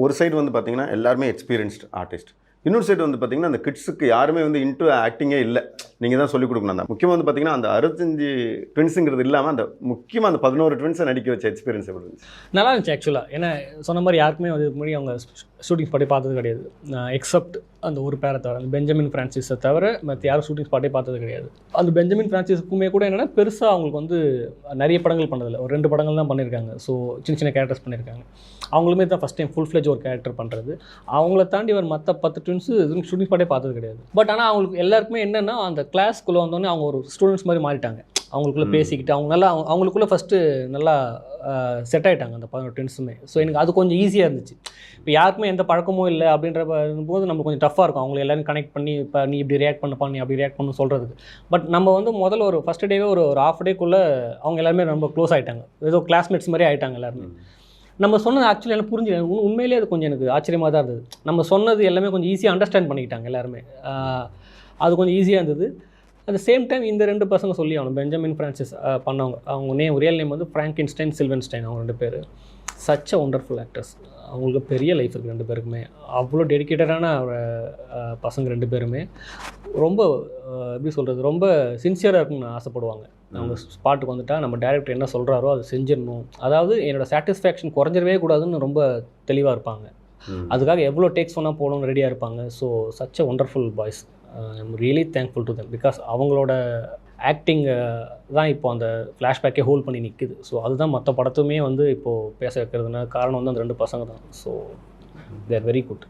ஒரு சைடு வந்து பார்த்தீங்கன்னா எல்லாருமே எக்ஸ்பீரியன்ஸ்டு ஆர்டிஸ்ட். இன்னொரு சைடு வந்து பார்த்தீங்கன்னா அந்த கிட்ஸுக்கு யாருமே வந்து இன்டூ ஆக்டிங்கே இல்லை. நீங்கள் தான் சொல்லிக் கொடுக்கணும். அந்த முக்கியமாக வந்து பார்த்தீங்கன்னா அந்த 65 ட்வின்ஸுங்கிறது இல்லாமல் அந்த முக்கியமாக அந்த 11 ட்வின்ஸை நடிக்க வச்ச எக்ஸ்பீரியன்ஸ் எப்படி இருந்துச்சு? நல்லா இருந்துச்சு ஆக்சுவலாக. ஏன்னா சொன்ன மாதிரி யாருக்குமே வந்து முன்னாடி அவங்க ஷூட்டிங் ஸ்பாட்டே பார்த்தது கிடையாது. எக்ஸப்ட் அந்த ஒரு பேரை தவிர, அந்த பெஞ்சமின் ஃப்ரான்சிஸை தவிர மற்ற யாரும் ஷூட்டிங் ஸ்பாட்டே பார்த்தது கிடையாது. அந்த பெஞ்சமின் ஃப்ரான்சிஸுக்குமே கூட என்னென்னா பெருசாக அவங்களுக்கு வந்து நிறைய படங்கள் பண்ணதில்லை. ஒரு 2 படங்கள் தான் பண்ணியிருக்காங்க. ஸோ சின்ன சின்ன கேரக்டர்ஸ் பண்ணியிருக்காங்க. அவங்களுமே தான் ஃபஸ்ட் டைம் ஃபுல் ஃப்ளெஜ் ஒரு கேரக்டர் பண்ணுறது. அவங்கள தாண்டி ஒரு மற்ற 10 ட்வின்ஸு ஷூட்டிங் ஸ்பாட்டே பார்த்தது கிடையாது. பட் ஆனால் அவங்களுக்கு எல்லாருக்குமே என்னென்னா அந்த கிளாஸ்க்குள்ளே வந்தோடனே அவங்க ஒரு ஸ்டூடெண்ட்ஸ் மாதிரி மாறிட்டாங்க. அவங்களுக்குள்ளே பேசிக்கிட்டு அவங்க நல்லா அவங்களுக்குள்ளே ஃபஸ்ட்டு நல்லா செட் ஆகிட்டாங்க அந்த 11 ட்வின்ஸுமே. ஸோ எனக்கு அது கொஞ்சம் ஈஸியாக இருந்துச்சு. இப்போ யாருக்குமே எந்த பழக்கமும் இல்லை அப்படின்ற போது நம்ம கொஞ்சம் டஃப்பாக இருக்கும். அவங்களை எல்லாரும் கனெக்ட் பண்ணி இப்போ நீ இப்படி ரியாக்ட் பண்ணப்பா, நீ அப்படி ரியாக்ட் பண்ணு சொல்கிறதுக்கு. பட் நம்ம வந்து முதல்ல ஒரு ஃபஸ்ட் டேவே ஒரு ஹாஃப் டேக்குள்ளே அவங்க எல்லாருமே ரொம்ப க்ளோஸ் ஆகிட்டாங்க. ஏதோ கிளாஸ்மேட்ஸ் மாதிரி ஆகிட்டாங்க எல்லாருமே. நம்ம சொன்னது ஆக்சுவலி எனக்கு புரிஞ்சு உண்மையிலேயே அது கொஞ்சம் எனக்கு ஆச்சரியமாக தான் இருந்தது. நம்ம சொன்னது எல்லாமே கொஞ்சம் ஈஸியாக அண்டர்ஸ்டாண்ட் பண்ணிக்கிட்டாங்க எல்லாருமே. அது கொஞ்சம் ஈஸியாக இருந்தது. அட் த சேம் டைம் இந்த 2 பசங்க சொல்லி ஆகணும். பெஞ்சமின் ஃப்ரான்சிஸ் பண்ணவங்க, அவங்க ரியல் நேம் வந்து ஃப்ராங்கின்ஸ்டைன் சில்வன்ஸ்டைன். அவங்க 2 பேர் சச் அ ஒண்டர்ஃபுல் ஆக்டர்ஸ். அவங்களுக்கு பெரிய லைஃப் இருக்குது 2 பேருக்குமே. அவ்வளோ டெடிக்கேட்டடான பசங்க 2 பேருமே. ரொம்ப எப்படி சொல்கிறது, ரொம்ப சின்சியராக இருக்குன்னு ஆசைப்படுவாங்க. அவங்க ஸ்பாட்டுக்கு வந்துட்டால் நம்ம டேரக்டர் என்ன சொல்கிறாரோ அதை செஞ்சிடணும். அதாவது என்னோடய சாட்டிஸ்ஃபேக்ஷன் குறைஞ்சிடவே கூடாதுன்னு ரொம்ப தெளிவாக இருப்பாங்க. அதுக்காக எவ்வளோ டேக்ஸ் சொன்னால் போகணும்னு ரெடியாக இருப்பாங்க. So such a wonderful boys. I'm really thankful to them. Because அவங்களோட ஆக்டிங் தான் இப்போ அந்த ஃப்ளாஷ்பேக்கே ஹோல்ட் பண்ணி நிற்குது. ஸோ அதுதான் மற்ற படத்துமே வந்து இப்போது பேச வைக்கிறதுனா காரணம் வந்து அந்த 2 பசங்க தான். So they are very good.